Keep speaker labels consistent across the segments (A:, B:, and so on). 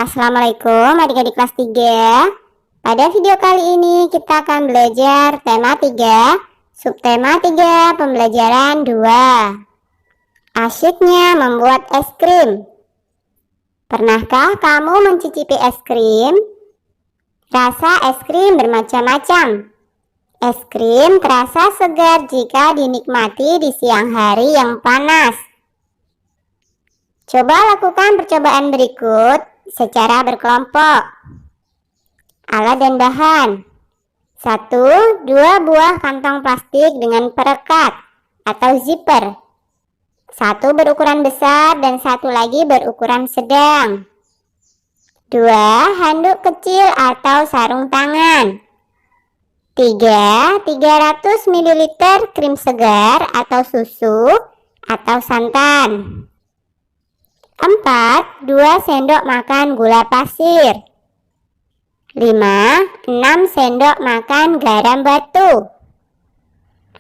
A: Assalamualaikum adik-adik kelas 3. Pada video kali ini kita akan belajar tema 3, subtema 3, pembelajaran 2. Asyiknya membuat es krim. Pernahkah kamu mencicipi es krim? Rasa es krim bermacam-macam. Es krim terasa segar jika dinikmati di siang hari yang panas. Coba lakukan percobaan berikut secara berkelompok. Alat dan bahan: 1. 2 buah kantong plastik dengan perekat atau zipper. 1 berukuran besar dan 1 lagi berukuran sedang. 2 handuk kecil atau sarung tangan. 3 300 ml krim segar atau susu atau santan. 4 2 sendok makan gula pasir. 5 6 sendok makan garam batu.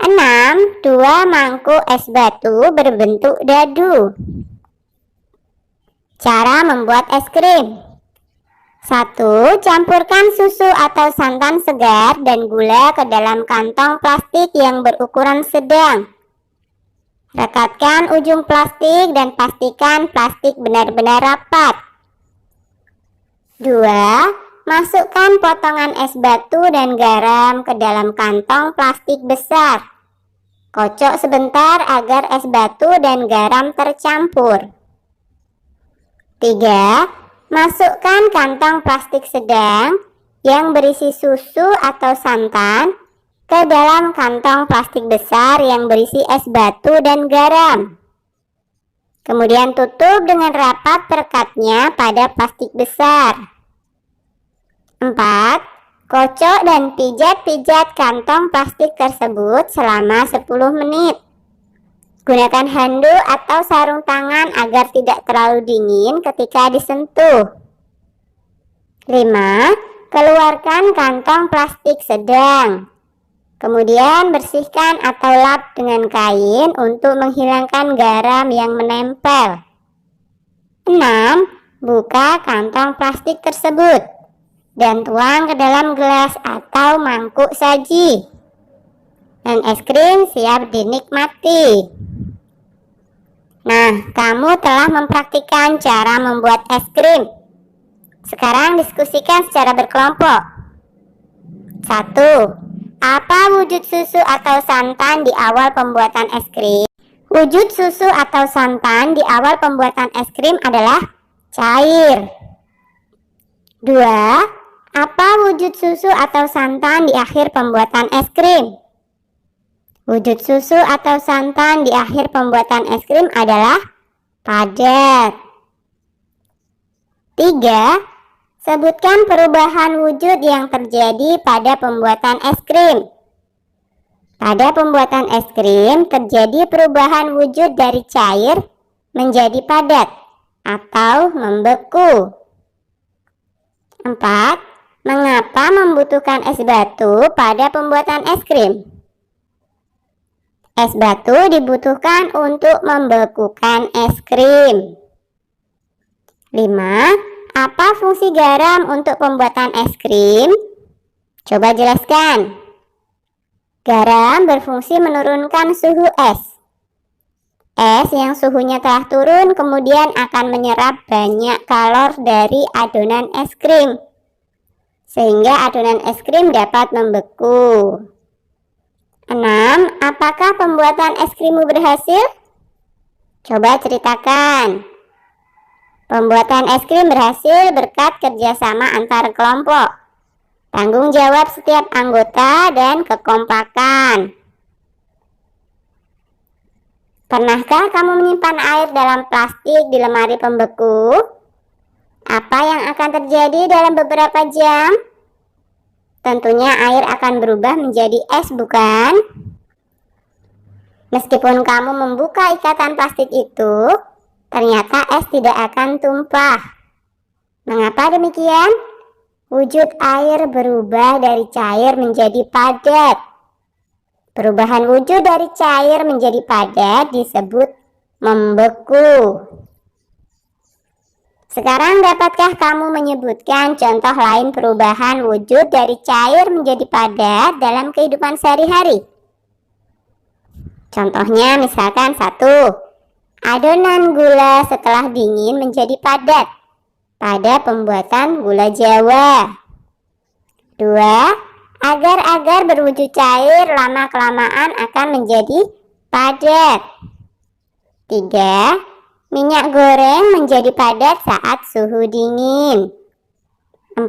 A: 6 2 mangkuk es batu berbentuk dadu. Cara membuat es krim: 1. Campurkan susu atau santan segar dan gula ke dalam kantong plastik yang berukuran sedang. Rekatkan ujung plastik dan pastikan plastik benar-benar rapat. 2. Masukkan potongan es batu dan garam ke dalam kantong plastik besar. Kocok sebentar agar es batu dan garam tercampur. 3. Masukkan kantong plastik sedang yang berisi susu atau santan ke dalam kantong plastik besar yang berisi es batu dan garam. Kemudian tutup dengan rapat perekatnya pada plastik besar. 4. Kocok dan pijat-pijat kantong plastik tersebut selama 10 menit. Gunakan handuk atau sarung tangan agar tidak terlalu dingin ketika disentuh. 5. Keluarkan kantong plastik sedang. Kemudian bersihkan atau lap dengan kain untuk menghilangkan garam yang menempel. 6. Buka kantong plastik tersebut dan tuang ke dalam gelas atau mangkuk saji. Dan es krim siap dinikmati. Nah, kamu telah mempraktikkan cara membuat es krim. Sekarang diskusikan secara berkelompok. 1. Apa wujud susu atau santan di awal pembuatan es krim? Wujud susu atau santan di awal pembuatan es krim adalah cair. 2. Apa wujud susu atau santan di akhir pembuatan es krim? Wujud susu atau santan di akhir pembuatan es krim adalah padat. 3. Sebutkan perubahan wujud yang terjadi pada pembuatan es krim. Pada pembuatan es krim terjadi perubahan wujud dari cair menjadi padat atau membeku. 4. Mengapa membutuhkan es batu pada pembuatan es krim? Es batu dibutuhkan untuk membekukan es krim. 5. Apa fungsi garam untuk pembuatan es krim? Coba jelaskan. Garam berfungsi menurunkan suhu es. Es yang suhunya telah turun kemudian akan menyerap banyak kalor dari adonan es krim, sehingga adonan es krim dapat membeku. 6. Apakah pembuatan es krimmu berhasil? Coba ceritakan. Pembuatan es krim berhasil berkat kerjasama antar kelompok, tanggung jawab setiap anggota, dan kekompakan. Pernahkah kamu menyimpan air dalam plastik di lemari pembeku? Apa yang akan terjadi dalam beberapa jam? Tentunya air akan berubah menjadi es, bukan? Meskipun kamu membuka ikatan plastik itu, ternyata es tidak akan tumpah. Mengapa demikian? Wujud air berubah dari cair menjadi padat. Perubahan wujud dari cair menjadi padat disebut membeku. Sekarang dapatkah kamu menyebutkan contoh lain perubahan wujud dari cair menjadi padat dalam kehidupan sehari-hari? Contohnya misalkan 1. Adonan gula setelah dingin menjadi padat pada pembuatan gula Jawa. 2. Agar-agar berwujud cair lama-kelamaan akan menjadi padat. 3. Minyak goreng menjadi padat saat suhu dingin. 4.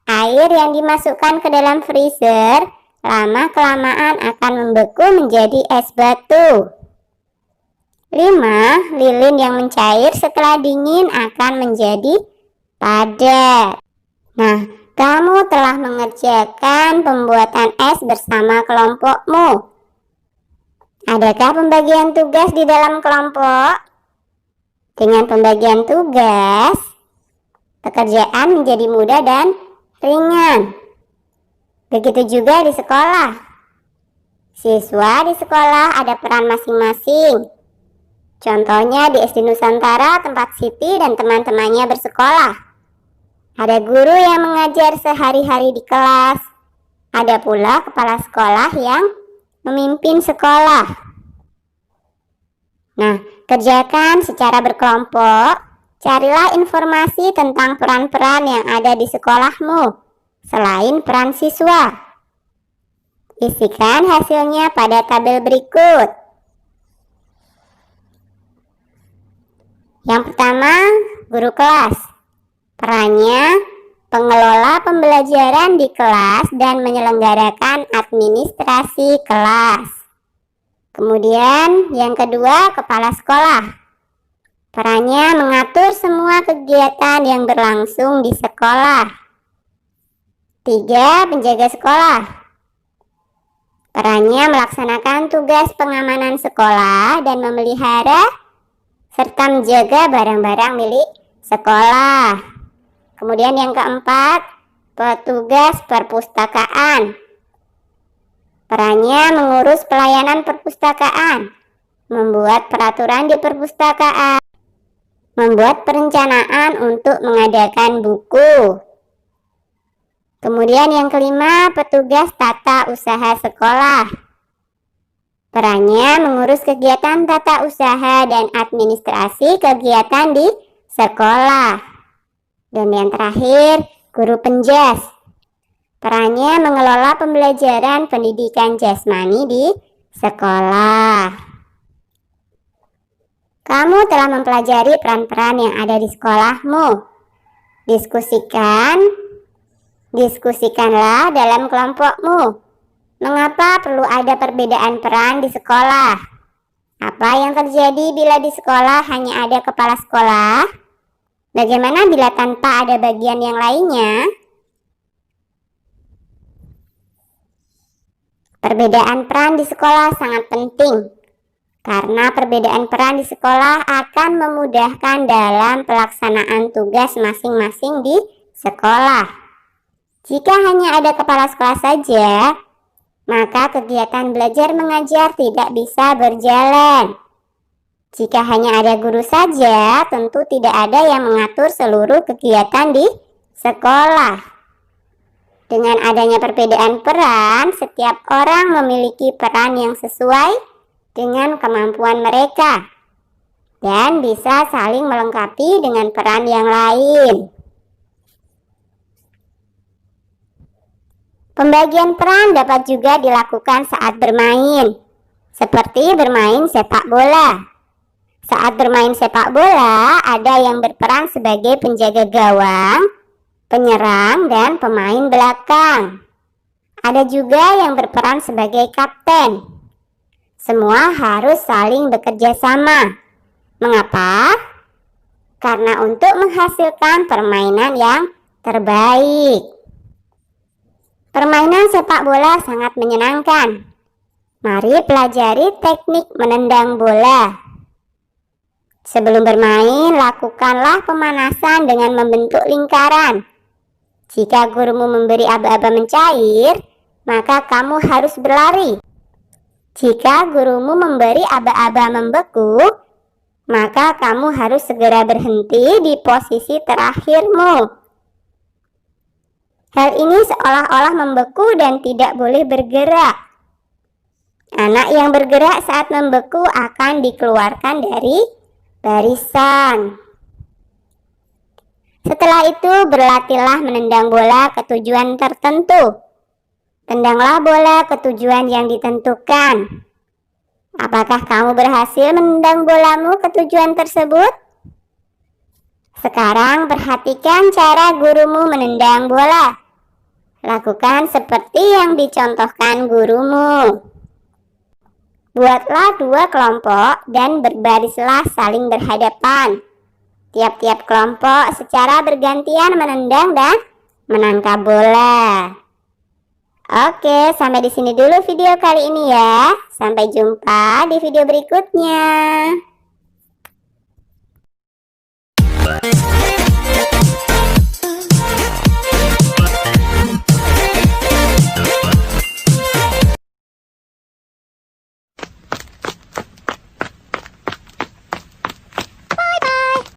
A: Air yang dimasukkan ke dalam freezer lama-kelamaan akan membeku menjadi es batu. 5. Lilin yang mencair setelah dingin akan menjadi padat. Nah, kamu telah mengerjakan pembuatan es bersama kelompokmu. Adakah pembagian tugas di dalam kelompok? Dengan pembagian tugas, pekerjaan menjadi mudah dan ringan. Begitu juga di sekolah. Siswa di sekolah ada peran masing-masing. Contohnya di SD Nusantara tempat Siti dan teman-temannya bersekolah. Ada guru yang mengajar sehari-hari di kelas. Ada pula kepala sekolah yang memimpin sekolah. Nah, kerjakan secara berkelompok. Carilah informasi tentang peran-peran yang ada di sekolahmu, selain peran siswa. Isikan hasilnya pada tabel berikut. Yang pertama, guru kelas. Perannya pengelola pembelajaran di kelas dan menyelenggarakan administrasi kelas. Kemudian yang kedua, kepala sekolah. Perannya mengatur semua kegiatan yang berlangsung di sekolah. 3. Penjaga sekolah. Perannya melaksanakan tugas pengamanan sekolah dan memelihara serta menjaga barang-barang milik sekolah. Kemudian yang keempat, petugas perpustakaan. Perannya mengurus pelayanan perpustakaan, membuat peraturan di perpustakaan, membuat perencanaan untuk mengadakan buku. Kemudian yang kelima, petugas tata usaha sekolah. Perannya mengurus kegiatan tata usaha dan administrasi kegiatan di sekolah. Dan yang terakhir, guru penjas. Perannya mengelola pembelajaran pendidikan jasmani di sekolah. Kamu telah mempelajari peran-peran yang ada di sekolahmu. Diskusikanlah dalam kelompokmu. Mengapa perlu ada perbedaan peran di sekolah? Apa yang terjadi bila di sekolah hanya ada kepala sekolah? Bagaimana bila tanpa ada bagian yang lainnya? Perbedaan peran di sekolah sangat penting, karena perbedaan peran di sekolah akan memudahkan dalam pelaksanaan tugas masing-masing di sekolah. Jika hanya ada kepala sekolah saja, maka kegiatan belajar mengajar tidak bisa berjalan. Jika hanya ada guru saja, tentu tidak ada yang mengatur seluruh kegiatan di sekolah. Dengan adanya perbedaan peran, setiap orang memiliki peran yang sesuai dengan kemampuan mereka dan bisa saling melengkapi dengan peran yang lain. Pembagian peran dapat juga dilakukan saat bermain, seperti bermain sepak bola. Saat bermain sepak bola, ada yang berperan sebagai penjaga gawang, penyerang, dan pemain belakang. Ada juga yang berperan sebagai kapten. Semua harus saling bekerja sama. Mengapa? Karena untuk menghasilkan permainan yang terbaik. Permainan sepak bola sangat menyenangkan. Mari pelajari teknik menendang bola. Sebelum bermain, lakukanlah pemanasan dengan membentuk lingkaran. Jika gurumu memberi aba-aba mencair, maka kamu harus berlari. Jika gurumu memberi aba-aba membeku, maka kamu harus segera berhenti di posisi terakhirmu. Hal ini seolah-olah membeku dan tidak boleh bergerak. Anak yang bergerak saat membeku akan dikeluarkan dari barisan. Setelah itu, berlatihlah menendang bola ke tujuan tertentu. Tendanglah bola ke tujuan yang ditentukan. Apakah kamu berhasil menendang bolamu ke tujuan tersebut? Sekarang perhatikan cara gurumu menendang bola. Lakukan seperti yang dicontohkan gurumu. Buatlah 2 kelompok dan berbarislah saling berhadapan. Tiap-tiap kelompok secara bergantian menendang dan menangkap bola. Oke, sampai di sini dulu video kali ini ya. Sampai jumpa di video berikutnya.